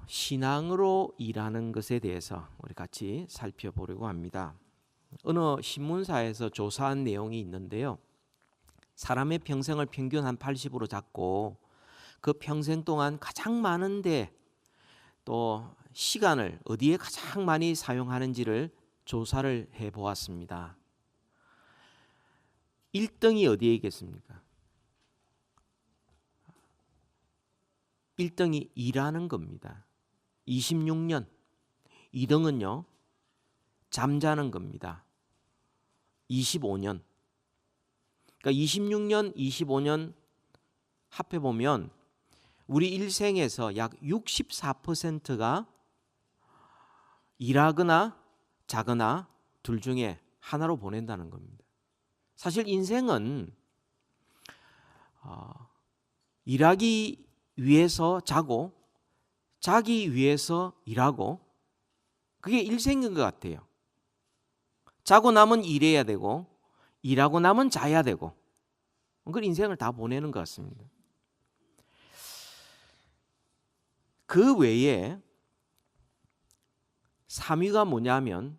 신앙으로 일하는 것에 대해서 우리 같이 살펴보려고 합니다. 어느 신문사에서 조사한 내용이 있는데요. 사람의 평생을 평균 한 80으로 잡고 그 평생 동안 가장 많은데 또 시간을 어디에 가장 많이 사용하는지를 조사를 해보았습니다. 1등이 어디에 있겠습니까? 1등이 일하는 겁니다. 26년. 2등은요. 잠자는 겁니다. 25년. 그러니까 26년, 25년 합해보면 우리 일생에서 약 64%가 일하거나 자거나 둘 중에 하나로 보낸다는 겁니다. 사실 인생은 일하기 위해서 자고 자기 위해서 일하고 그게 일생인 것 같아요. 자고 나면 일해야 되고 일하고 나면 자야 되고 그 인생을 다 보내는 것 같습니다. 그 외에 3위가 뭐냐면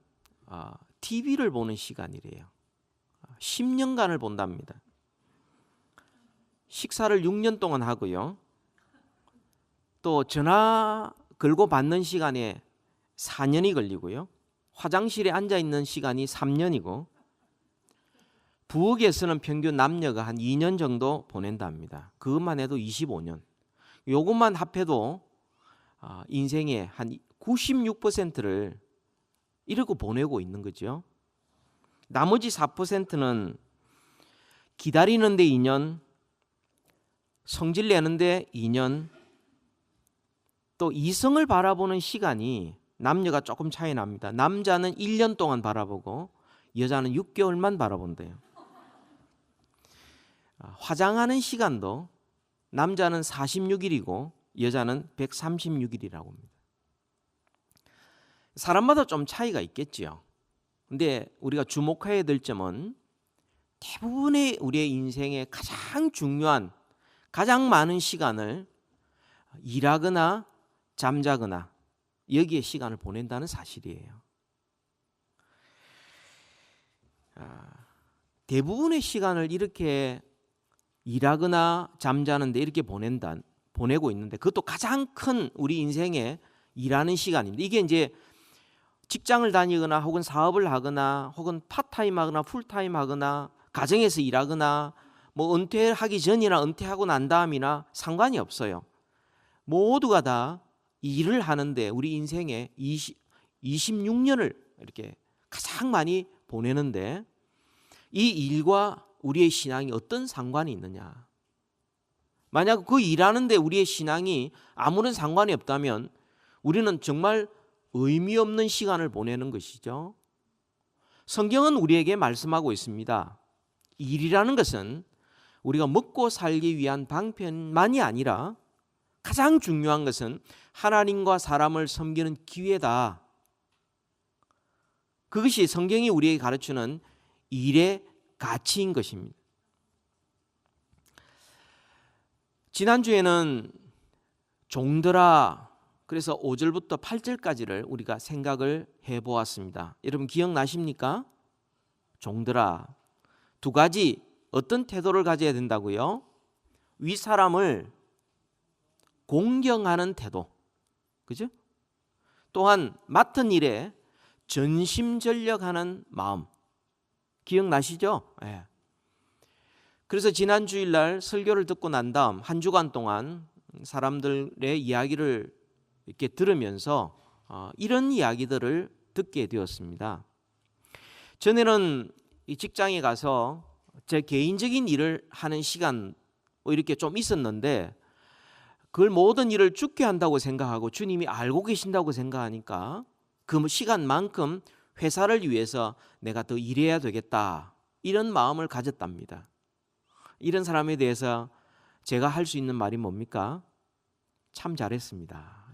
TV를 보는 시간이래요. 10년간을 본답니다. 식사를 6년 동안 하고요. 또 전화 걸고 받는 시간에 4년이 걸리고요. 화장실에 앉아있는 시간이 3년이고 부엌에서는 평균 남녀가 한 2년 정도 보낸답니다. 그것만 해도 25년. 이것만 합해도 인생의 한 96%를 이러고 보내고 있는 거죠. 나머지 4%는 기다리는데 2년, 성질 내는데 2년, 또 이성을 바라보는 시간이 남녀가 조금 차이 납니다. 남자는 1년 동안 바라보고 여자는 6개월만 바라본대요. 화장하는 시간도 남자는 46일이고 여자는 136일이라고 합니다. 사람마다 좀 차이가 있겠지요. 근데 우리가 주목해야 될 점은 대부분의 우리의 인생의 가장 중요한 가장 많은 시간을 일하거나 잠자거나 여기에 시간을 보낸다는 사실이에요. 대부분의 시간을 이렇게 일하거나 잠자는데 이렇게 보내고 있는데 그것도 가장 큰 우리 인생의 일하는 시간입니다. 이게 이제 직장을 다니거나 혹은 사업을 하거나 혹은 파트타임 하거나 풀타임 하거나 가정에서 일하거나 뭐 은퇴하기 전이나 은퇴하고 난 다음이나 상관이 없어요. 모두가 다 일을 하는데 우리 인생의 26년을 이렇게 가장 많이 보내는데 이 일과 우리의 신앙이 어떤 상관이 있느냐. 만약 그 일하는데 우리의 신앙이 아무런 상관이 없다면 우리는 정말 의미 없는 시간을 보내는 것이죠. 성경은 우리에게 말씀하고 있습니다. 일이라는 것은 우리가 먹고 살기 위한 방편만이 아니라 가장 중요한 것은 하나님과 사람을 섬기는 기회다. 그것이 성경이 우리에게 가르치는 일의 가치인 것입니다. 지난주에는 종들아 그래서 5절부터 8절까지를 우리가 생각을 해보았습니다. 여러분 기억나십니까? 종들아 두 가지 어떤 태도를 가져야 된다고요? 윗사람을 공경하는 태도, 그죠? 또한 맡은 일에 전심전력하는 마음, 기억나시죠? 네. 그래서 지난 주일날 설교를 듣고 난 다음 한 주간 동안 사람들의 이야기를 이렇게 들으면서 이런 이야기들을 듣게 되었습니다. 전에는 이 직장에 가서 제 개인적인 일을 하는 시간 뭐 이렇게 좀 있었는데 그걸 모든 일을 죽게 한다고 생각하고 주님이 알고 계신다고 생각하니까 그 시간만큼 회사를 위해서 내가 더 일해야 되겠다 이런 마음을 가졌답니다. 이런 사람에 대해서 제가 할 수 있는 말이 뭡니까? 참 잘했습니다.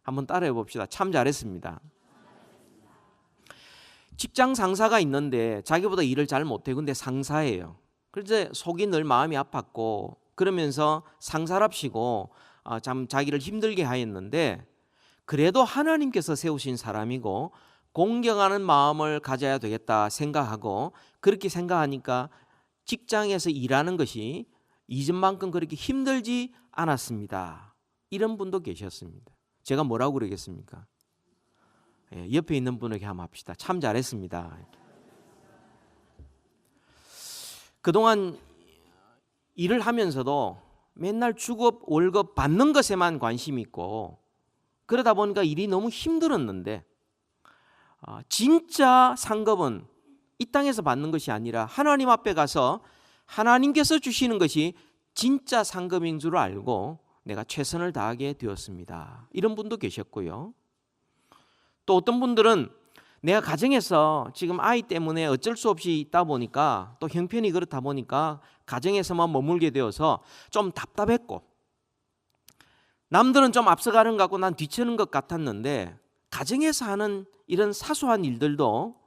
한번 따라해 봅시다. 참 잘했습니다. 직장 상사가 있는데 자기보다 일을 잘 못해요. 근데 상사예요. 그래서 속이 늘 마음이 아팠고 그러면서 상사랍시고 참 자기를 힘들게 하였는데 그래도 하나님께서 세우신 사람이고 공경하는 마음을 가져야 되겠다 생각하고 그렇게 생각하니까 직장에서 일하는 것이 이전만큼 그렇게 힘들지 않았습니다. 이런 분도 계셨습니다. 제가 뭐라고 그러겠습니까? 옆에 있는 분에게 한번 합시다. 참 잘했습니다. 그동안 일을 하면서도 맨날 주급, 월급 받는 것에만 관심이 있고 그러다 보니까 일이 너무 힘들었는데 진짜 상급은 이 땅에서 받는 것이 아니라 하나님 앞에 가서 하나님께서 주시는 것이 진짜 상급인 줄 알고 내가 최선을 다하게 되었습니다. 이런 분도 계셨고요. 또 어떤 분들은 내가 가정에서 지금 아이 때문에 어쩔 수 없이 있다 보니까 또 형편이 그렇다 보니까 가정에서만 머물게 되어서 좀 답답했고 남들은 좀 앞서가는 것 같고 난 뒤처는 것 같았는데 가정에서 하는 이런 사소한 일들도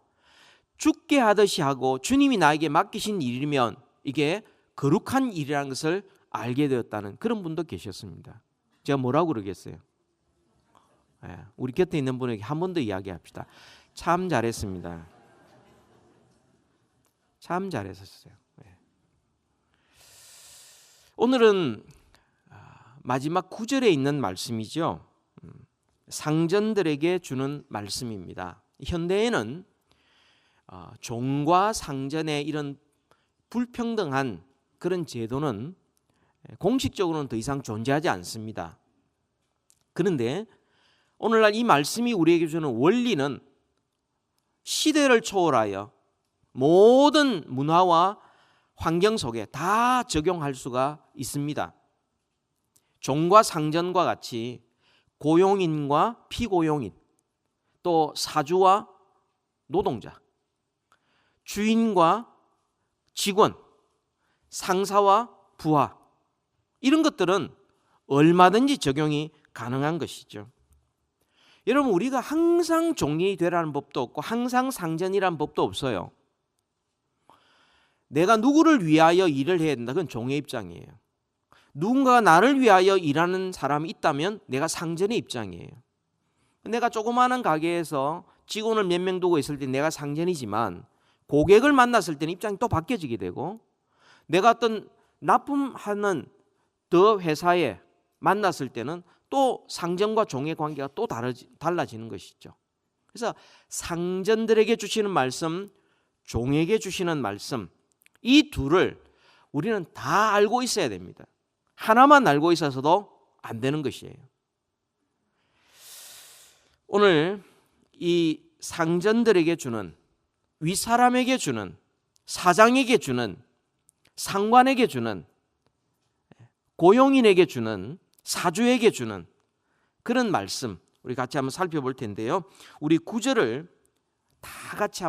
죽게 하듯이 하고 주님이 나에게 맡기신 일이면 이게 거룩한 일이라는 것을 알게 되었다는 그런 분도 계셨습니다. 제가 뭐라고 그러겠어요? 우리 곁에 있는 분에게 한 번 더 이야기합시다. 참 잘했습니다. 참 잘했었어요. 오늘은 마지막 9절에 있는 말씀이죠. 상전들에게 주는 말씀입니다. 현대에는 종과 상전의 이런 불평등한 그런 제도는 공식적으로는 더 이상 존재하지 않습니다. 그런데 오늘날 이 말씀이 우리에게 주는 원리는 시대를 초월하여 모든 문화와 환경 속에 다 적용할 수가 있습니다. 종과 상전과 같이 고용인과 피고용인, 또 사주와 노동자, 주인과 직원, 상사와 부하, 이런 것들은 얼마든지 적용이 가능한 것이죠. 여러분, 우리가 항상 종이 되라는 법도 없고 항상 상전이라는 법도 없어요. 내가 누구를 위하여 일을 해야 된다, 그건 종의 입장이에요. 누군가가 나를 위하여 일하는 사람이 있다면 내가 상전의 입장이에요. 내가 조그마한 가게에서 직원을 몇 명 두고 있을 때 내가 상전이지만 고객을 만났을 때는 입장이 또 바뀌어지게 되고 내가 어떤 납품하는 더 회사에 만났을 때는 또 상전과 종의 관계가 또 달라지는 것이죠. 그래서 상전들에게 주시는 말씀, 종에게 주시는 말씀, 이 둘을 우리는 다 알고 있어야 됩니다. 하나만 알고 있어서도 안 되는 것이에요. 오늘 이 상전들에게 주는, 윗사람에게 주는, 사장에게 주는, 상관에게 주는, 고용인에게 주는, 사주에게 주는 그런 말씀 우리 같이 한번 살펴볼 텐데요. 우리 9절을 다 같이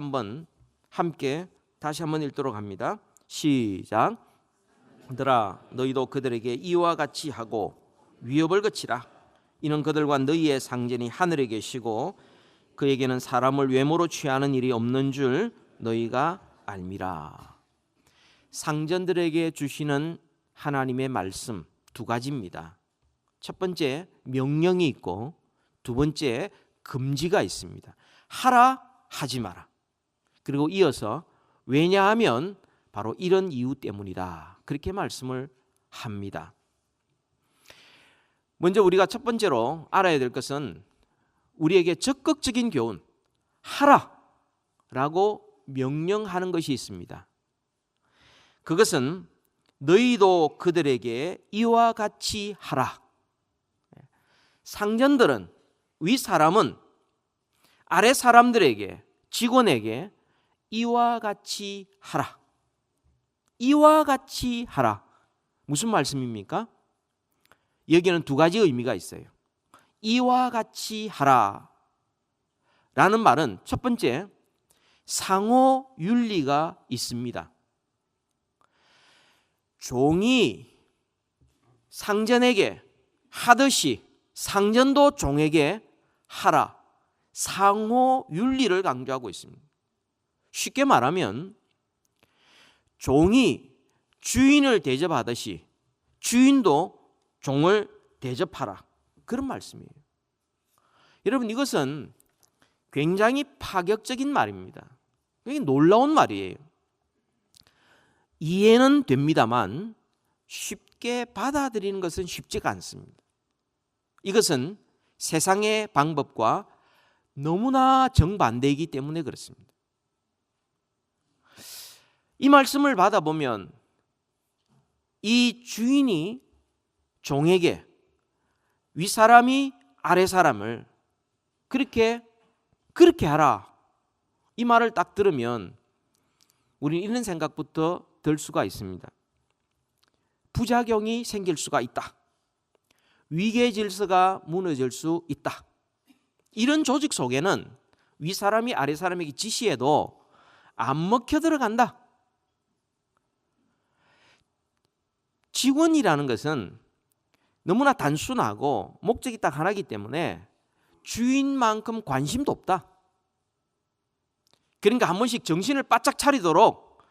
함께 다시 한번 읽도록 합니다. 시작. 들아 너희도 그들에게 이와 같이 하고 위협을 그치라. 이는 그들과 너희의 상전이 하늘에 계시고 그에게는 사람을 외모로 취하는 일이 없는 줄 너희가 알미라. 상전들에게 주시는 하나님의 말씀 두 가지입니다. 첫 번째 명령이 있고 두 번째 금지가 있습니다. 하라, 하지 마라. 그리고 이어서 왜냐하면 바로 이런 이유 때문이다. 그렇게 말씀을 합니다. 먼저 우리가 첫 번째로 알아야 될 것은 우리에게 적극적인 교훈, 하라라고 명령하는 것이 있습니다. 그것은 너희도 그들에게 이와 같이 하라. 상전들은, 윗사람은 아래 사람들에게, 직원에게 이와 같이 하라. 이와 같이 하라. 무슨 말씀입니까? 여기는 두 가지 의미가 있어요. 이와 같이 하라 라는 말은 첫 번째, 상호 윤리가 있습니다. 종이 상전에게 하듯이 상전도 종에게 하라. 상호 윤리를 강조하고 있습니다. 쉽게 말하면 종이 주인을 대접하듯이 주인도 종을 대접하라. 그런 말씀이에요. 여러분, 이것은 굉장히 파격적인 말입니다. 이게 놀라운 말이에요. 이해는 됩니다만 쉽게 받아들이는 것은 쉽지가 않습니다. 이것은 세상의 방법과 너무나 정반대이기 때문에 그렇습니다. 이 말씀을 받아보면 이 주인이 종에게 윗사람이 아랫사람을 그렇게 하라, 이 말을 딱 들으면 우리는 이런 생각부터 들 수가 있습니다. 부작용이 생길 수가 있다. 위계 질서가 무너질 수 있다. 이런 조직 속에는 윗사람이 아랫사람에게 지시해도 안 먹혀 들어간다. 직원이라는 것은 너무나 단순하고 목적이 딱 하나이기 때문에 주인만큼 관심도 없다. 그러니까 한 번씩 정신을 바짝 차리도록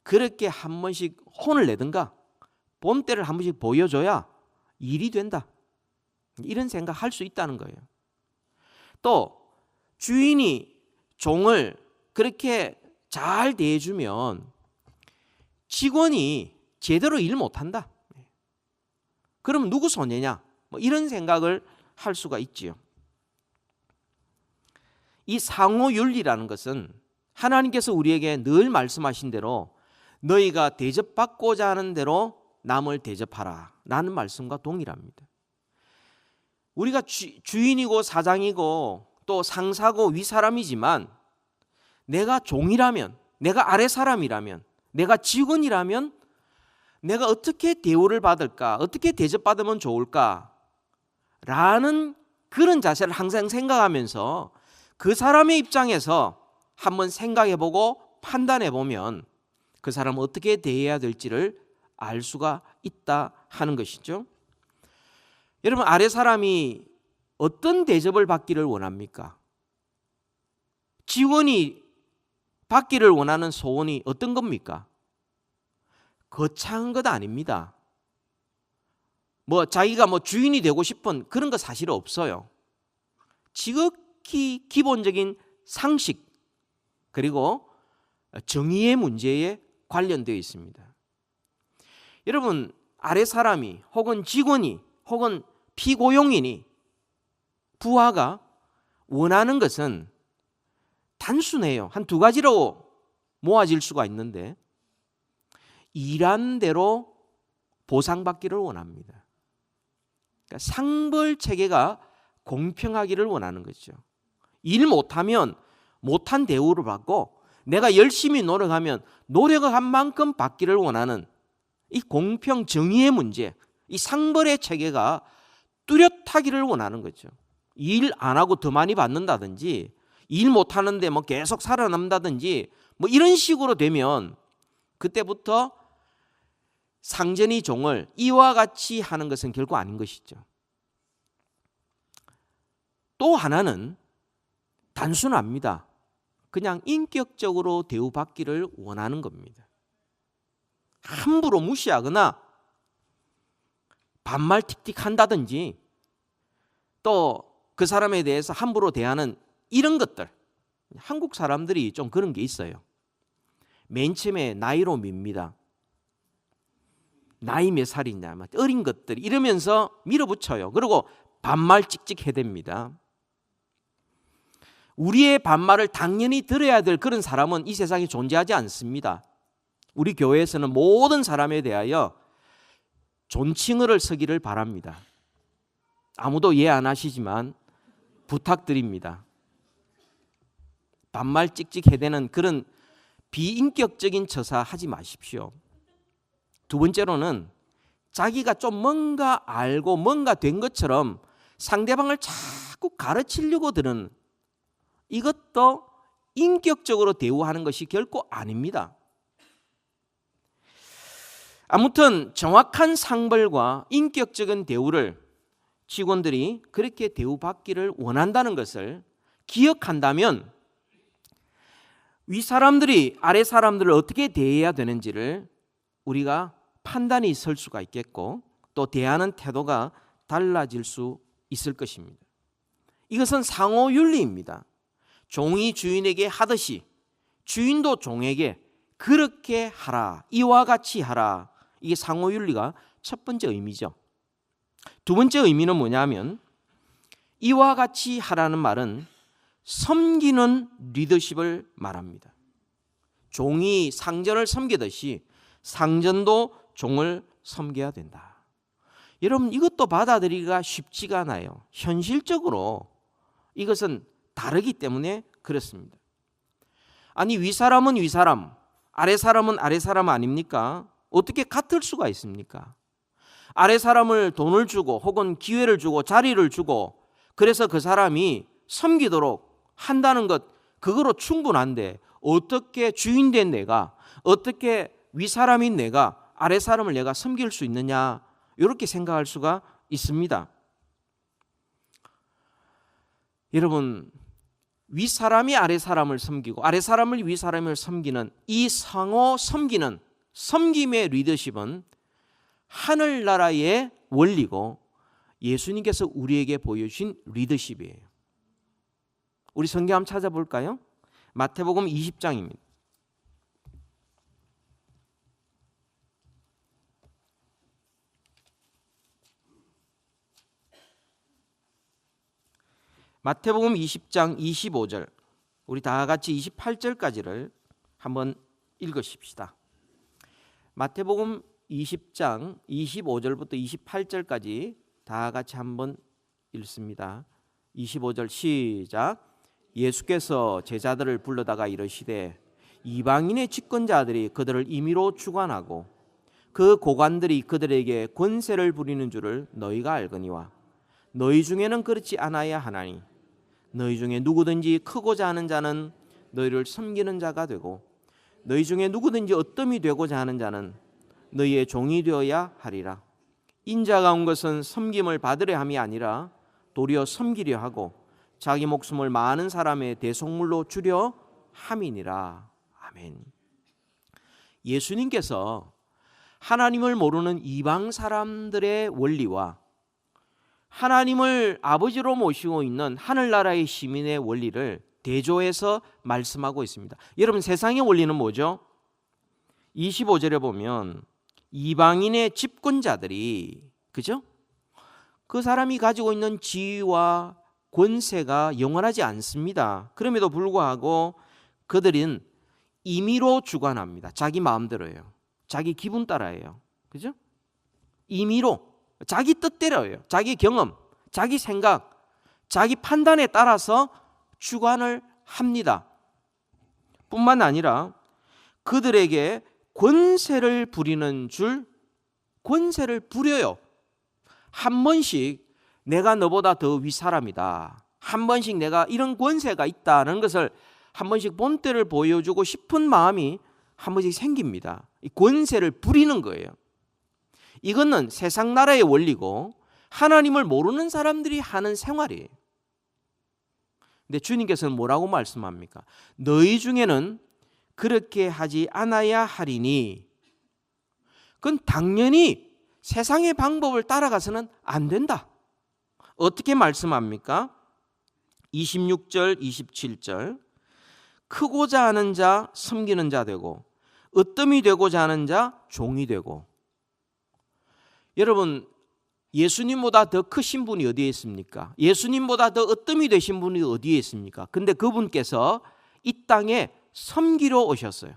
그렇게 한 번씩 혼을 내든가 본때를 한 번씩 보여줘야 일이 된다. 이런 생각할 수 있다는 거예요. 또 주인이 종을 그렇게 잘 대해주면 직원이 제대로 일 못한다. 그럼 누구 손해냐? 이런 생각을 할 수가 있지요. 이 상호윤리라는 것은 하나님께서 우리에게 늘 말씀하신 대로 너희가 대접받고자 하는 대로 남을 대접하라 라는 말씀과 동일합니다. 우리가 주인이고 사장이고 또 상사고 윗사람이지만 내가 종이라면, 내가 아랫사람이라면, 내가 직원이라면 내가 어떻게 대우를 받을까, 어떻게 대접받으면 좋을까 라는 그런 자세를 항상 생각하면서 그 사람의 입장에서 한번 생각해보고 판단해보면 그 사람은 어떻게 대해야 될지를 알 수가 있다 하는 것이죠. 여러분, 아랫사람이 어떤 대접을 받기를 원합니까? 직원이 받기를 원하는 소원이 어떤 겁니까? 거창한 것 아닙니다. 자기가 주인이 되고 싶은 그런 거 사실 없어요. 지극히 기본적인 상식 그리고 정의의 문제에 관련되어 있습니다. 여러분, 아랫사람이 혹은 직원이 혹은 피고용인이 부하가 원하는 것은 단순해요. 한 두 가지로 모아질 수가 있는데 일한 대로 보상받기를 원합니다. 그러니까 상벌 체계가 공평하기를 원하는 거죠. 일 못하면 못한 대우를 받고 내가 열심히 노력하면 노력한 만큼 받기를 원하는 이 공평 정의의 문제, 이 상벌의 체계가 뚜렷하기를 원하는 거죠. 일 안 하고 더 많이 받는다든지 일 못하는데 계속 살아남다든지 이런 식으로 되면 그때부터 상전이 종을 이와 같이 하는 것은 결코 아닌 것이죠. 또 하나는 단순합니다. 그냥 인격적으로 대우받기를 원하는 겁니다. 함부로 무시하거나 반말 틱틱 한다든지 또 그 사람에 대해서 함부로 대하는 이런 것들, 한국 사람들이 좀 그런 게 있어요. 맨 처음에 나이로 밉니다. 나이 몇 살이냐, 어린 것들 이러면서 밀어붙여요. 그리고 반말 찍찍 해댑니다. 우리의 반말을 당연히 들어야 될 그런 사람은 이 세상에 존재하지 않습니다. 우리 교회에서는 모든 사람에 대하여 존칭어를 쓰기를 바랍니다. 아무도 이해 안 하시지만 부탁드립니다. 반말 찍찍 해대는 그런 비인격적인 처사 하지 마십시오. 두 번째로는 자기가 좀 뭔가 알고 뭔가 된 것처럼 상대방을 자꾸 가르치려고 드는 이것도 인격적으로 대우하는 것이 결코 아닙니다. 아무튼 정확한 상벌과 인격적인 대우를 직원들이 그렇게 대우받기를 원한다는 것을 기억한다면 윗사람들이 아랫사람들을 어떻게 대해야 되는지를 우리가 판단이 설 수가 있겠고 또 대하는 태도가 달라질 수 있을 것입니다. 이것은 상호 윤리입니다. 종이 주인에게 하듯이 주인도 종에게 그렇게 하라, 이와 같이 하라. 이게 상호 윤리가 첫 번째 의미죠. 두 번째 의미는 뭐냐면 이와 같이 하라는 말은 섬기는 리더십을 말합니다. 종이 상전을 섬기듯이 상전도 종을 섬겨야 된다. 여러분, 이것도 받아들이기가 쉽지가 않아요. 현실적으로 이것은 다르기 때문에 그렇습니다. 아니, 윗사람은 윗사람, 아랫사람은 아랫사람 아닙니까? 어떻게 같을 수가 있습니까? 아랫사람을 돈을 주고 혹은 기회를 주고 자리를 주고 그래서 그 사람이 섬기도록 한다는 것, 그거로 충분한데 어떻게 주인된 내가, 어떻게 윗사람인 내가 아랫사람을 내가 섬길 수 있느냐, 이렇게 생각할 수가 있습니다. 여러분, 윗사람이 아랫사람을 섬기고 아랫사람을 윗사람을 섬기는 이 상호 섬기는 섬김의 리더십은 하늘나라의 원리고 예수님께서 우리에게 보여주신 리더십이에요. 우리 성경 한번 찾아볼까요? 마태복음 20장입니다. 마태복음 20장 25절, 우리 다 같이 28절까지를 한번 읽으십시다. 마태복음 20장 25절부터 28절까지 다 같이 한번 읽습니다. 25절 시작. 예수께서 제자들을 불러다가 이르시되 이방인의 집권자들이 그들을 임의로 주관하고 그 고관들이 그들에게 권세를 부리는 줄을 너희가 알거니와 너희 중에는 그렇지 않아야 하나니 너희 중에 누구든지 크고자 하는 자는 너희를 섬기는 자가 되고 너희 중에 누구든지 어뜸이 되고자 하는 자는 너희의 종이 되어야 하리라. 인자가 온 것은 섬김을 받으려 함이 아니라 도리어 섬기려 하고 자기 목숨을 많은 사람의 대속물로 주려 함이니라. 아멘. 예수님께서 하나님을 모르는 이방 사람들의 원리와 하나님을 아버지로 모시고 있는 하늘나라의 시민의 원리를 대조해서 말씀하고 있습니다. 여러분, 세상의 원리는 뭐죠? 25절에 보면 이방인의 집권자들이, 그죠? 그 사람이 가지고 있는 지위와 권세가 영원하지 않습니다. 그럼에도 불구하고 그들은 임의로 주관합니다. 자기 마음대로예요. 자기 기분 따라예요. 그죠? 임의로, 자기 뜻대로예요. 자기 경험, 자기 생각, 자기 판단에 따라서 주관을 합니다. 뿐만 아니라 그들에게 권세를 부리는 줄 권세를 부려요. 한 번씩 내가 너보다 더 윗사람이다, 한 번씩 내가 이런 권세가 있다는 것을 한 번씩 본때를 보여주고 싶은 마음이 한 번씩 생깁니다. 이 권세를 부리는 거예요. 이거는 세상 나라의 원리고 하나님을 모르는 사람들이 하는 생활이에요. 근데 주님께서는 뭐라고 말씀합니까? 너희 중에는 그렇게 하지 않아야 하리니. 그건 당연히 세상의 방법을 따라가서는 안 된다. 어떻게 말씀합니까? 26절, 27절. 크고자 하는 자 섬기는 자 되고 으뜸이 되고자 하는 자 종이 되고. 여러분, 예수님보다 더 크신 분이 어디에 있습니까? 예수님보다 더 으뜸이 되신 분이 어디에 있습니까? 근데 그분께서 이 땅에 섬기러 오셨어요.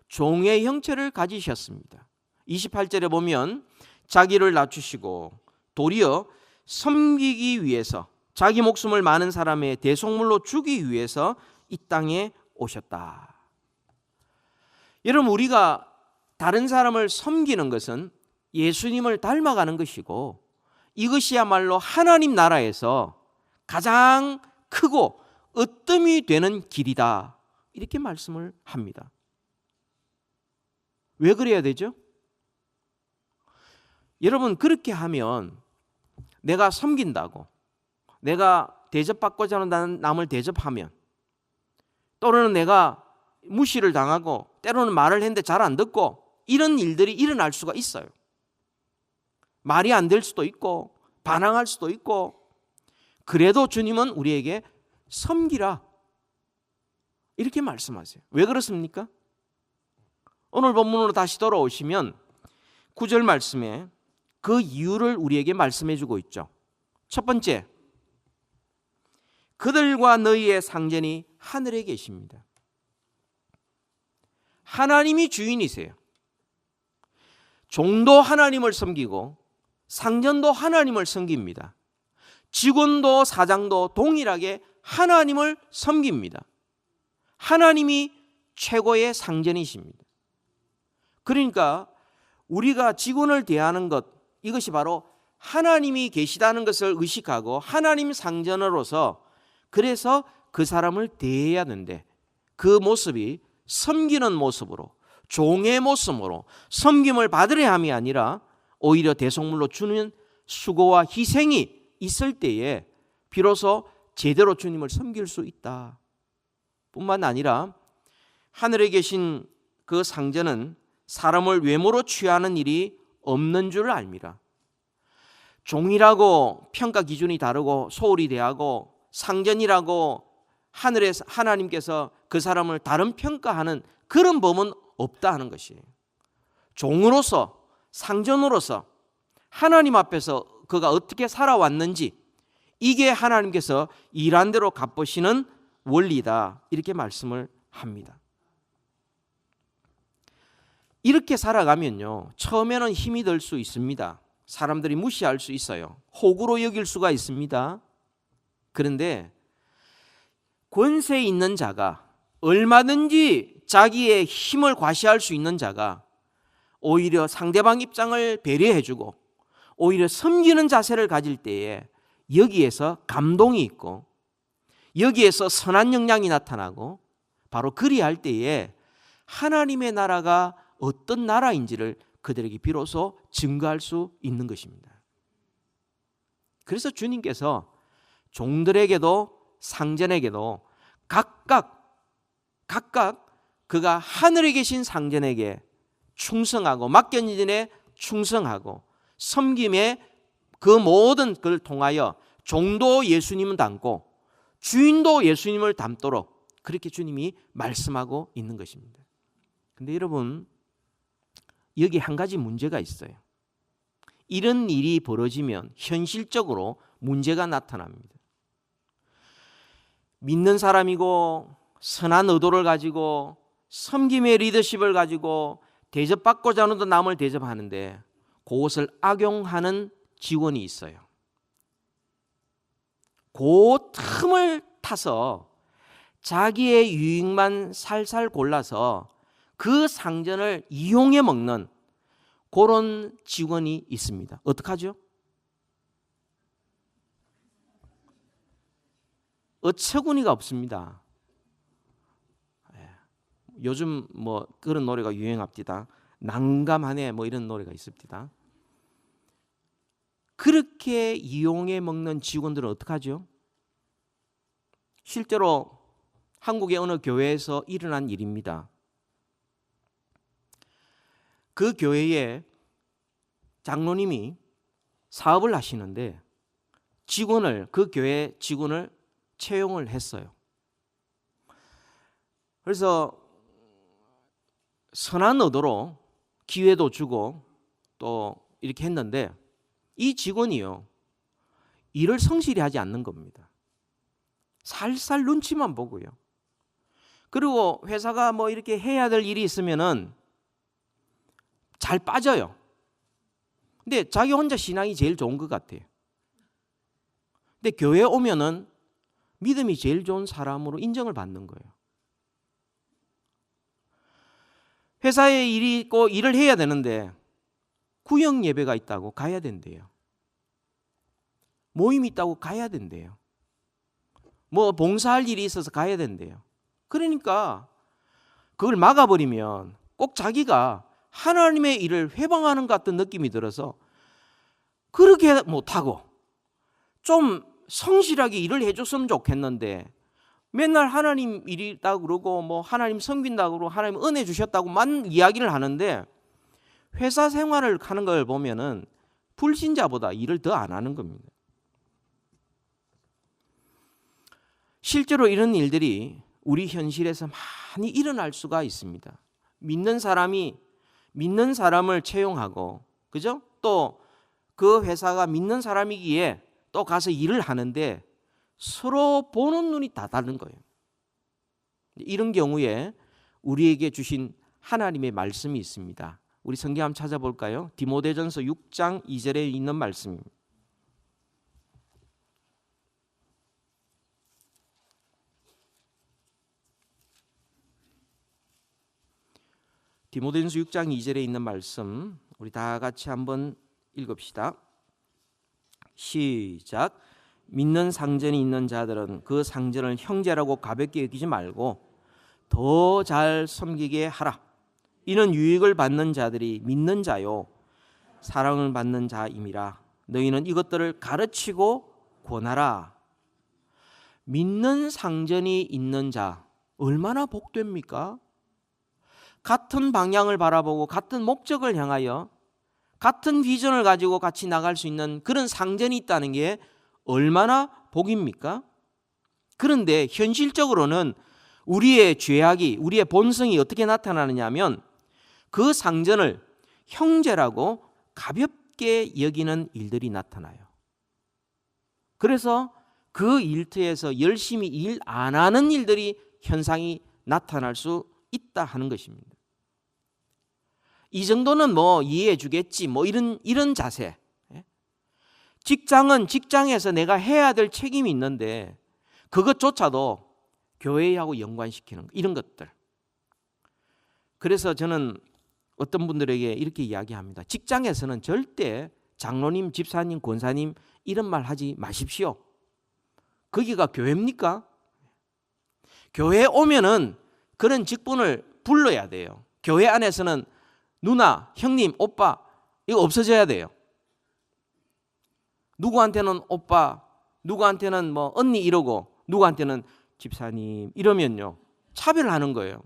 종의 형체를 가지셨습니다. 28절에 보면 자기를 낮추시고 도리어 섬기기 위해서 자기 목숨을 많은 사람의 대속물로 주기 위해서 이 땅에 오셨다. 여러분, 우리가 다른 사람을 섬기는 것은 예수님을 닮아가는 것이고 이것이야말로 하나님 나라에서 가장 크고 으뜸이 되는 길이다, 이렇게 말씀을 합니다. 왜 그래야 되죠? 여러분, 그렇게 하면 내가 섬긴다고, 내가 대접받고자 하는 남을 대접하면, 또는 내가 무시를 당하고 때로는 말을 했는데 잘 안 듣고, 이런 일들이 일어날 수가 있어요. 말이 안 될 수도 있고 반항할 수도 있고, 그래도 주님은 우리에게 섬기라 이렇게 말씀하세요. 왜 그렇습니까? 오늘 본문으로 다시 돌아오시면 9절 말씀에 그 이유를 우리에게 말씀해 주고 있죠. 첫 번째, 그들과 너희의 상전이 하늘에 계십니다. 하나님이 주인이세요. 종도 하나님을 섬기고 상전도 하나님을 섬깁니다. 직원도 사장도 동일하게 하나님을 섬깁니다. 하나님이 최고의 상전이십니다. 그러니까 우리가 직원을 대하는 것, 이것이 바로 하나님이 계시다는 것을 의식하고 하나님 상전으로서 그래서 그 사람을 대해야 되는데, 그 모습이 섬기는 모습으로, 종의 모습으로 섬김을 받으려 함이 아니라 오히려 대속물로 주는 수고와 희생이 있을 때에 비로소 제대로 주님을 섬길 수 있다. 뿐만 아니라 하늘에 계신 그 상전은 사람을 외모로 취하는 일이 없는 줄 압니다. 종이라고 평가 기준이 다르고 소홀히 대하고, 상전이라고 하늘에서 하나님께서 그 사람을 다른 평가하는 그런 법은 없다 하는 것이에요. 종으로서, 상전으로서 하나님 앞에서 그가 어떻게 살아왔는지, 이게 하나님께서 일한 대로 갚으시는 원리다, 이렇게 말씀을 합니다. 이렇게 살아가면요, 처음에는 힘이 들 수 있습니다. 사람들이 무시할 수 있어요. 호구로 여길 수가 있습니다. 그런데 권세 있는 자가, 얼마든지 자기의 힘을 과시할 수 있는 자가 오히려 상대방 입장을 배려해주고 오히려 섬기는 자세를 가질 때에 여기에서 감동이 있고 여기에서 선한 영향이 나타나고, 바로 그리할 때에 하나님의 나라가 어떤 나라인지를 그들에게 비로소 증거할 수 있는 것입니다. 그래서 주님께서 종들에게도 상전에게도 각각 그가 하늘에 계신 상전에게 충성하고 맡겨진 일에 충성하고 섬김의 그 모든 걸 통하여 종도 예수님을 닮고 주인도 예수님을 닮도록 그렇게 주님이 말씀하고 있는 것입니다. 근데 여러분, 여기 한 가지 문제가 있어요. 이런 일이 벌어지면 현실적으로 문제가 나타납니다. 믿는 사람이고 선한 의도를 가지고 섬김의 리더십을 가지고 대접받고자 하는 남을 대접하는데 그것을 악용하는 직원이 있어요. 그 틈을 타서 자기의 유익만 살살 골라서 그 상전을 이용해 먹는 그런 직원이 있습니다. 어떡하죠? 어처구니가 없습니다. 요즘 뭐 그런 노래가 유행합니다. 난감하네 뭐 이런 노래가 있습니다. 그렇게 이용해 먹는 직원들은 어떡하죠? 실제로 한국의 어느 교회에서 일어난 일입니다. 그 교회에 장로님이 사업을 하시는데 그 교회 직원을 채용을 했어요. 그래서 선한 의도로 기회도 주고 또 이렇게 했는데 이 직원이요, 일을 성실히 하지 않는 겁니다. 살살 눈치만 보고요. 그리고 회사가 뭐 이렇게 해야 될 일이 있으면은 잘 빠져요. 근데 자기 혼자 신앙이 제일 좋은 것 같아요. 근데 교회 오면은 믿음이 제일 좋은 사람으로 인정을 받는 거예요. 회사에 일이 있고 일을 해야 되는데 구역 예배가 있다고 가야 된대요. 모임이 있다고 가야 된대요. 뭐 봉사할 일이 있어서 가야 된대요. 그러니까 그걸 막아버리면 꼭 자기가 하나님의 일을 회방하는 것 같은 느낌이 들어서 그렇게 못하고 좀 성실하게 일을 해줬으면 좋겠는데 맨날 하나님 일이다 그러고 뭐 하나님 섬긴다 그러고 하나님 은혜 주셨다고만 이야기를 하는데 회사 생활을 하는 걸 보면은 불신자보다 일을 더 안 하는 겁니다. 실제로 이런 일들이 우리 현실에서 많이 일어날 수가 있습니다. 믿는 사람이 믿는 사람을 채용하고, 그죠? 또 그 회사가 믿는 사람이기에 또 가서 일을 하는데 서로 보는 눈이 다 다른 거예요. 이런 경우에 우리에게 주신 하나님의 말씀이 있습니다. 우리 성경 한번 찾아볼까요? 디모데전서 6장 2절에 있는 말씀입니다. 디모데전서 6장 2절에 있는 말씀 우리 다 같이 한번 읽읍시다. 시작. 믿는 상전이 있는 자들은 그 상전을 형제라고 가볍게 여기지 말고 더 잘 섬기게 하라. 이는 유익을 받는 자들이 믿는 자요 사랑을 받는 자임이라. 너희는 이것들을 가르치고 권하라. 믿는 상전이 있는 자 얼마나 복됩니까? 같은 방향을 바라보고 같은 목적을 향하여 같은 비전을 가지고 같이 나갈 수 있는 그런 상전이 있다는 게 얼마나 복입니까? 그런데 현실적으로는 우리의 죄악이, 우리의 본성이 어떻게 나타나느냐 하면 그 상전을 형제라고 가볍게 여기는 일들이 나타나요. 그래서 그 일터에서 열심히 일 안 하는 일들이 현상이 나타날 수 있다 하는 것입니다. 이 정도는 뭐 이해해 주겠지 뭐 이런 자세. 직장은 직장에서 내가 해야 될 책임이 있는데 그것조차도 교회하고 연관시키는 이런 것들. 그래서 저는 어떤 분들에게 이렇게 이야기합니다. 직장에서는 절대 장로님, 집사님, 권사님 이런 말 하지 마십시오. 거기가 교회입니까? 교회에 오면은 그런 직분을 불러야 돼요. 교회 안에서는 누나, 형님, 오빠 이거 없어져야 돼요. 누구한테는 오빠, 누구한테는 뭐 언니 이러고 누구한테는 집사님 이러면요 차별하는 거예요.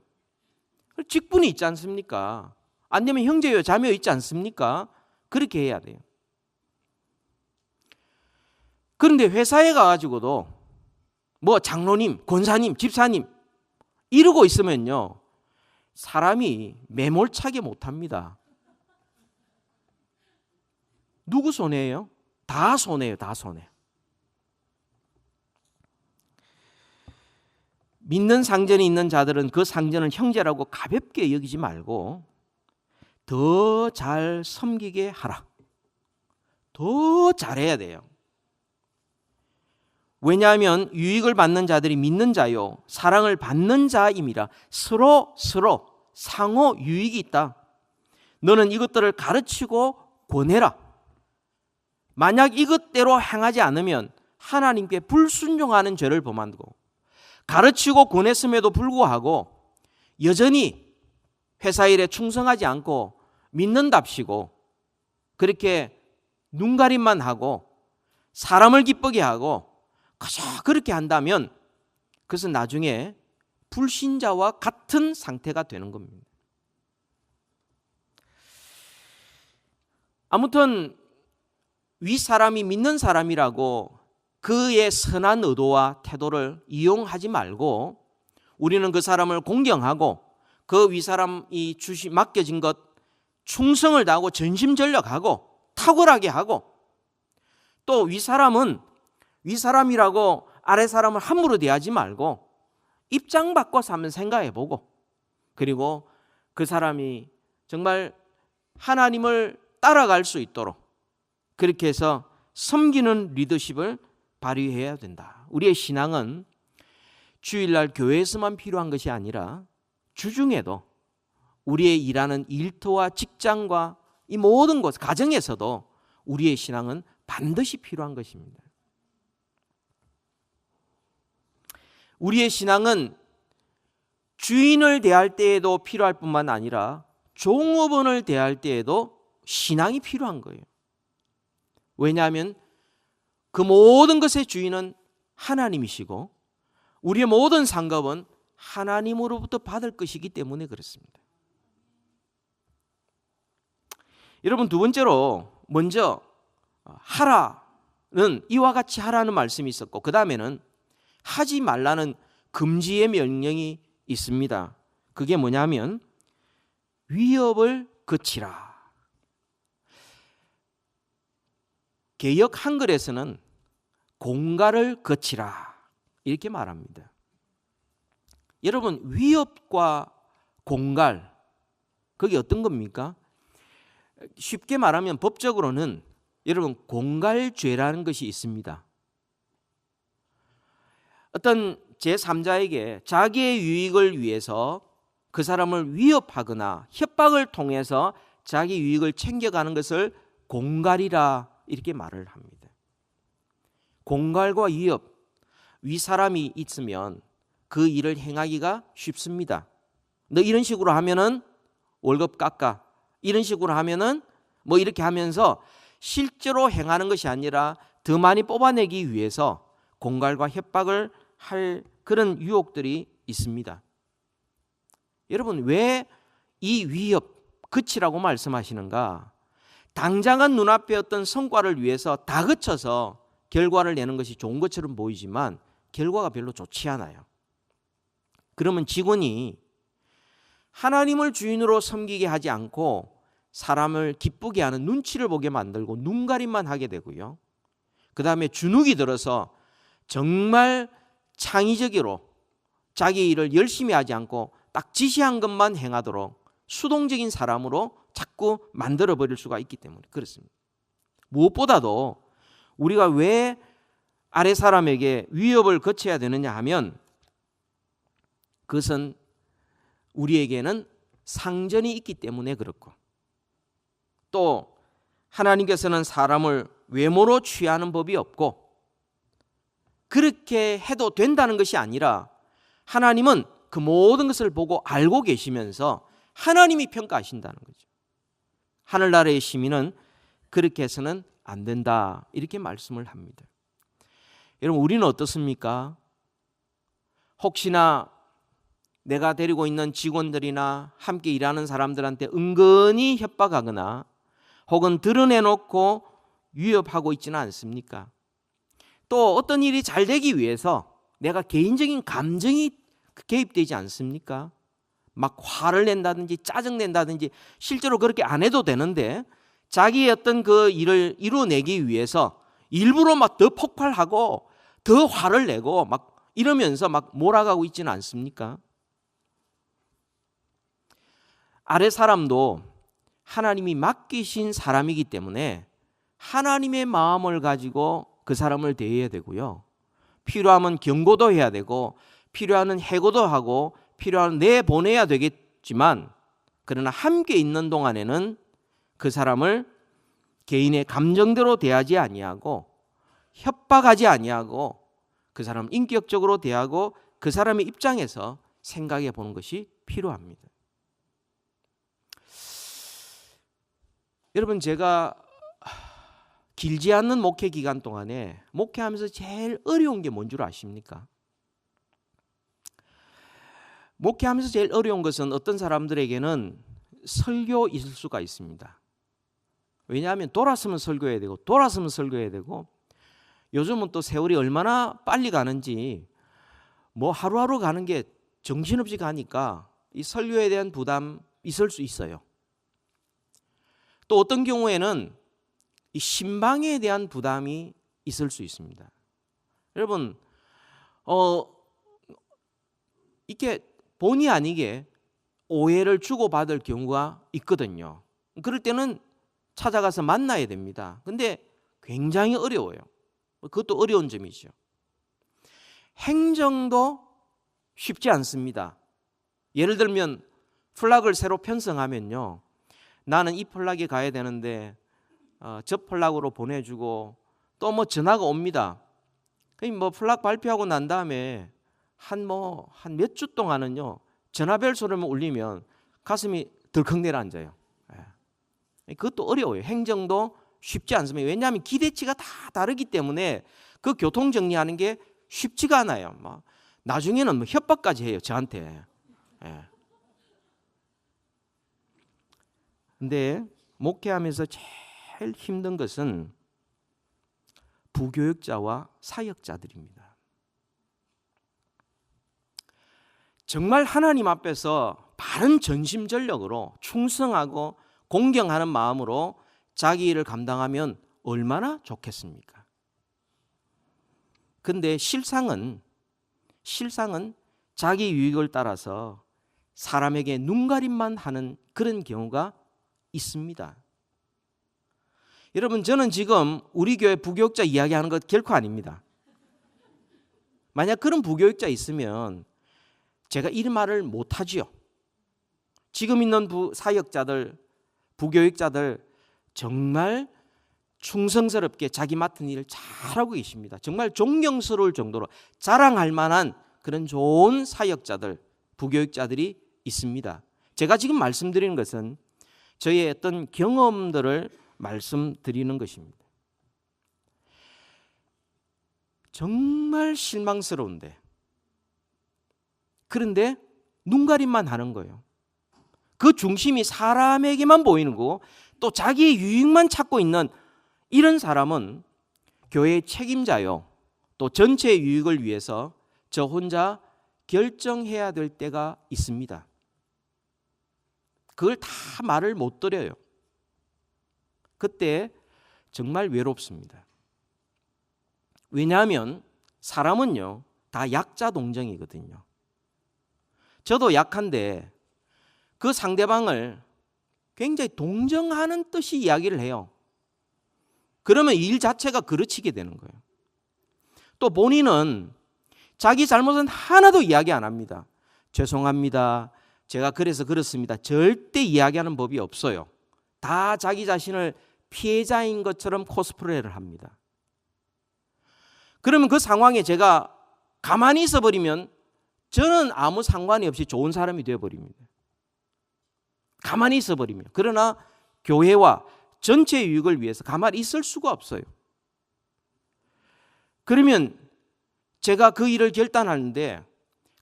직분이 있지 않습니까? 안 되면 형제요 자매요 있지 않습니까? 그렇게 해야 돼요. 그런데 회사에 가가지고도 뭐 장로님, 권사님, 집사님 이러고 있으면요 사람이 매몰차게 못합니다. 누구 손해예요? 다 손해예요. 다 손해. 믿는 상전이 있는 자들은 그 상전을 형제라고 가볍게 여기지 말고 더 잘 섬기게 하라. 더 잘해야 돼요. 왜냐하면 유익을 받는 자들이 믿는 자요 사랑을 받는 자임이라. 서로 상호 유익이 있다. 너는 이것들을 가르치고 권해라. 만약 이것대로 행하지 않으면 하나님께 불순종하는 죄를 범하고 가르치고 권했음에도 불구하고 여전히 회사 일에 충성하지 않고 믿는답시고 그렇게 눈가림만 하고 사람을 기쁘게 하고 그저 그렇게 한다면 그것은 나중에 불신자와 같은 상태가 되는 겁니다. 아무튼 윗사람이 믿는 사람이라고 그의 선한 의도와 태도를 이용하지 말고 우리는 그 사람을 공경하고 그 윗사람이 맡겨진 것 충성을 다하고 전심전력하고 탁월하게 하고 또 윗사람은 윗사람이라고 아랫사람을 함부로 대하지 말고 입장 바꿔서 한번 생각해보고 그리고 그 사람이 정말 하나님을 따라갈 수 있도록 그렇게 해서 섬기는 리더십을 발휘해야 된다. 우리의 신앙은 주일날 교회에서만 필요한 것이 아니라 주중에도 우리의 일하는 일터와 직장과 이 모든 곳, 가정에서도 우리의 신앙은 반드시 필요한 것입니다. 우리의 신앙은 주인을 대할 때에도 필요할 뿐만 아니라 종업원을 대할 때에도 신앙이 필요한 거예요. 왜냐하면 그 모든 것의 주인은 하나님이시고 우리의 모든 상급은 하나님으로부터 받을 것이기 때문에 그렇습니다. 여러분 두 번째로 먼저 하라는 이와 같이 하라는 말씀이 있었고 그 다음에는 하지 말라는 금지의 명령이 있습니다. 그게 뭐냐면 위협을 그치라. 개역 한글에서는 공갈을 그치라 이렇게 말합니다. 여러분 위협과 공갈 그게 어떤 겁니까? 쉽게 말하면 법적으로는 여러분 공갈죄라는 것이 있습니다. 어떤 제3자에게 자기의 유익을 위해서 그 사람을 위협하거나 협박을 통해서 자기 유익을 챙겨가는 것을 공갈이라 이렇게 말을 합니다. 공갈과 위협, 윗사람이 있으면 그 일을 행하기가 쉽습니다. 너 이런 식으로 하면은 월급 깎아. 이런 식으로 하면은 뭐 이렇게 하면서 실제로 행하는 것이 아니라 더 많이 뽑아내기 위해서 공갈과 협박을 할 그런 유혹들이 있습니다. 여러분 왜 이 위협, 그치라고 말씀하시는가? 당장은 눈앞에 어떤 성과를 위해서 다 그쳐서 결과를 내는 것이 좋은 것처럼 보이지만 결과가 별로 좋지 않아요. 그러면 직원이 하나님을 주인으로 섬기게 하지 않고 사람을 기쁘게 하는 눈치를 보게 만들고 눈가림만 하게 되고요. 그 다음에 주눅이 들어서 정말 창의적으로 자기 일을 열심히 하지 않고 딱 지시한 것만 행하도록 수동적인 사람으로 자꾸 만들어버릴 수가 있기 때문에 그렇습니다. 무엇보다도 우리가 왜 아래 사람에게 위협을 거쳐야 되느냐 하면 그것은 우리에게는 상전이 있기 때문에 그렇고 또 하나님께서는 사람을 외모로 취하는 법이 없고 그렇게 해도 된다는 것이 아니라 하나님은 그 모든 것을 보고 알고 계시면서 하나님이 평가하신다는 거죠. 하늘나라의 시민은 그렇게 해서는 안 된다 이렇게 말씀을 합니다. 여러분 우리는 어떻습니까? 혹시나 내가 데리고 있는 직원들이나 함께 일하는 사람들한테 은근히 협박하거나 혹은 드러내놓고 위협하고 있지는 않습니까? 또 어떤 일이 잘 되기 위해서 내가 개인적인 감정이 개입되지 않습니까? 막 화를 낸다든지 짜증낸다든지 실제로 그렇게 안 해도 되는데 자기의 어떤 그 일을 이루어내기 위해서 일부러 막 더 폭발하고 더 화를 내고 막 이러면서 막 몰아가고 있지는 않습니까? 아래 사람도 하나님이 맡기신 사람이기 때문에 하나님의 마음을 가지고 그 사람을 대해야 되고요. 필요하면 경고도 해야 되고 필요하면 해고도 하고 필요하면 내보내야 되겠지만 그러나 함께 있는 동안에는 그 사람을 개인의 감정대로 대하지 아니하고 협박하지 아니하고 그 사람을 인격적으로 대하고 그 사람의 입장에서 생각해 보는 것이 필요합니다. 여러분 제가 길지 않는 목회 기간 동안에 목회하면서 제일 어려운 게 뭔 줄 아십니까? 목회하면서 제일 어려운 것은 어떤 사람들에게는 설교일 수가 있습니다. 왜냐하면 돌아서면 설교해야 되고 돌아서면 설교해야 되고 요즘은 또 세월이 얼마나 빨리 가는지 뭐 하루하루 가는 게 정신없이 가니까 이 설교에 대한 부담 있을 수 있어요. 또 어떤 경우에는 이 신방에 대한 부담이 있을 수 있습니다. 여러분 이렇게 본의 아니게 오해를 주고받을 경우가 있거든요. 그럴 때는 찾아가서 만나야 됩니다. 근데 굉장히 어려워요. 그것도 어려운 점이죠. 행정도 쉽지 않습니다. 예를 들면 플락을 새로 편성하면요. 나는 이 플락에 가야 되는데 저 플락으로 보내주고 또 뭐 전화가 옵니다. 뭐 플락 발표하고 난 다음에 한 몇 주 동안은요. 전화벨 소리만 울리면 가슴이 덜컥 내려앉아요. 그것도 어려워요. 행정도 쉽지 않습니다. 왜냐하면 기대치가 다 다르기 때문에 그 교통 정리하는 게 쉽지가 않아요. 나중에는 뭐 협박까지 해요. 저한테. 근데 목회하면서 제일 힘든 것은 부교역자와 사역자들입니다. 정말 하나님 앞에서 바른 전심전력으로 충성하고 공경하는 마음으로 자기 일을 감당하면 얼마나 좋겠습니까? 근데 실상은 자기 유익을 따라서 사람에게 눈가림만 하는 그런 경우가 있습니다. 여러분, 저는 지금 우리 교회 부교육자 이야기하는 것 결코 아닙니다. 만약 그런 부교육자 있으면 제가 이 말을 못하지요. 지금 있는 사역자들, 부교육자들 정말 충성스럽게 자기 맡은 일을 잘하고 계십니다. 정말 존경스러울 정도로 자랑할 만한 그런 좋은 사역자들, 부교육자들이 있습니다. 제가 지금 말씀드리는 것은 저의 어떤 경험들을 말씀드리는 것입니다. 정말 실망스러운데, 그런데 눈가림만 하는 거예요. 그 중심이 사람에게만 보이는 거고 또 자기의 유익만 찾고 있는 이런 사람은 교회의 책임자요, 또 전체의 유익을 위해서 저 혼자 결정해야 될 때가 있습니다. 그걸 다 말을 못 드려요. 그때 정말 외롭습니다. 왜냐하면 사람은요 다 약자 동정이거든요. 저도 약한데 그 상대방을 굉장히 동정하는 뜻이 이야기를 해요. 그러면 일 자체가 그르치게 되는 거예요. 또 본인은 자기 잘못은 하나도 이야기 안 합니다. 죄송합니다. 제가 그래서 그렇습니다. 절대 이야기하는 법이 없어요. 다 자기 자신을 피해자인 것처럼 코스프레를 합니다. 그러면 그 상황에 제가 가만히 있어버리면 저는 아무 상관이 없이 좋은 사람이 되어버립니다. 가만히 있어버리면. 그러나 교회와 전체 유익을 위해서 가만히 있을 수가 없어요. 그러면 제가 그 일을 결단하는데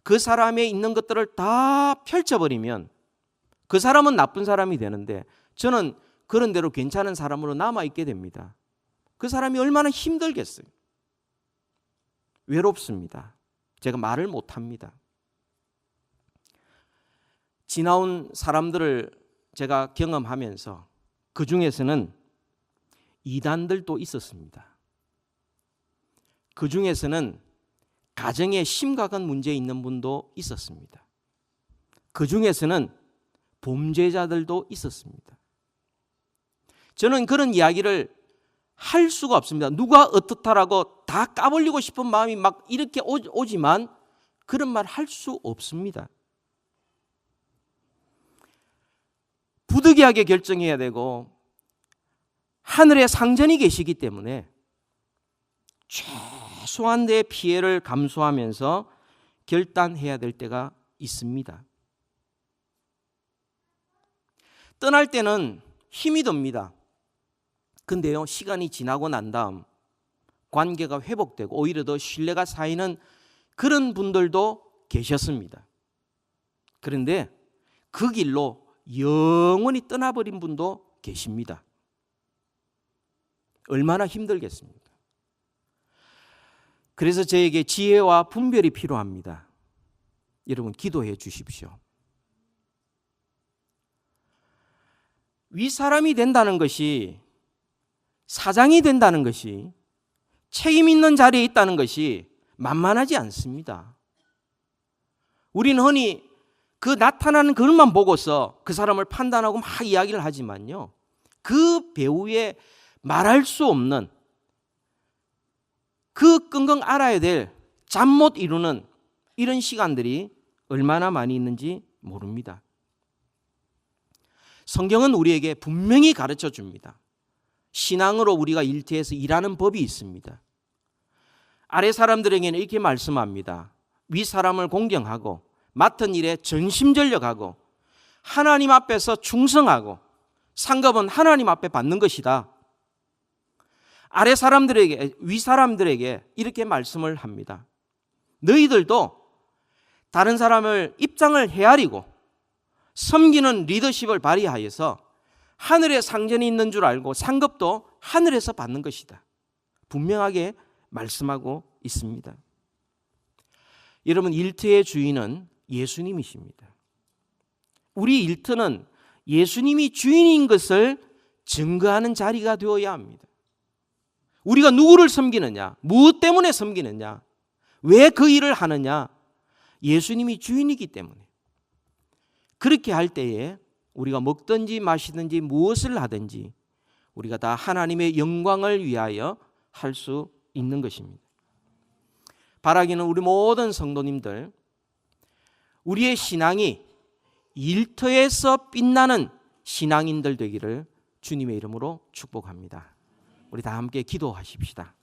그 사람의 있는 것들을 다 펼쳐버리면 그 사람은 나쁜 사람이 되는데 저는 그런 대로 괜찮은 사람으로 남아있게 됩니다. 그 사람이 얼마나 힘들겠어요. 외롭습니다. 제가 말을 못합니다. 지나온 사람들을 제가 경험하면서 그 중에서는 이단들도 있었습니다. 그 중에서는 가정에 심각한 문제 있는 분도 있었습니다. 그 중에서는 범죄자들도 있었습니다. 저는 그런 이야기를 할 수가 없습니다. 누가 어떻다라고 다 까불리고 싶은 마음이 막 이렇게 오지만 그런 말 할 수 없습니다. 부득이하게 결정해야 되고 하늘에 상전이 계시기 때문에 최소한의 피해를 감수하면서 결단해야 될 때가 있습니다. 떠날 때는 힘이 듭니다. 근데요, 시간이 지나고 난 다음 관계가 회복되고 오히려 더 신뢰가 쌓이는 그런 분들도 계셨습니다. 그런데 그 길로 영원히 떠나버린 분도 계십니다. 얼마나 힘들겠습니까? 그래서 저에게 지혜와 분별이 필요합니다. 여러분 기도해 주십시오. 윗사람이 된다는 것이, 사장이 된다는 것이, 책임 있는 자리에 있다는 것이 만만하지 않습니다. 우리는 흔히 그 나타나는 것만 보고서 그 사람을 판단하고 막 이야기를 하지만요, 그 배후에 말할 수 없는, 그 끙끙 앓아야 될 잠 못 이루는 이런 시간들이 얼마나 많이 있는지 모릅니다. 성경은 우리에게 분명히 가르쳐 줍니다. 신앙으로 우리가 일터에서 일하는 법이 있습니다. 아래 사람들에게는 이렇게 말씀합니다. 위 사람을 공경하고 맡은 일에 전심전력하고 하나님 앞에서 충성하고 상급은 하나님 앞에 받는 것이다. 아래 사람들에게, 위 사람들에게 이렇게 말씀을 합니다. 너희들도 다른 사람을 입장을 헤아리고 섬기는 리더십을 발휘하여서 하늘에 상전이 있는 줄 알고 상급도 하늘에서 받는 것이다. 분명하게 말씀하고 있습니다. 여러분, 일터의 주인은 예수님이십니다. 우리 일터는 예수님이 주인인 것을 증거하는 자리가 되어야 합니다. 우리가 누구를 섬기느냐, 무엇 때문에 섬기느냐, 왜 그 일을 하느냐, 예수님이 주인이기 때문에. 그렇게 할 때에 우리가 먹든지 마시든지 무엇을 하든지 우리가 다 하나님의 영광을 위하여 할 수 있는 것입니다. 바라기는 우리 모든 성도님들, 우리의 신앙이 일터에서 빛나는 신앙인들 되기를 주님의 이름으로 축복합니다. 우리 다 함께 기도하십시다.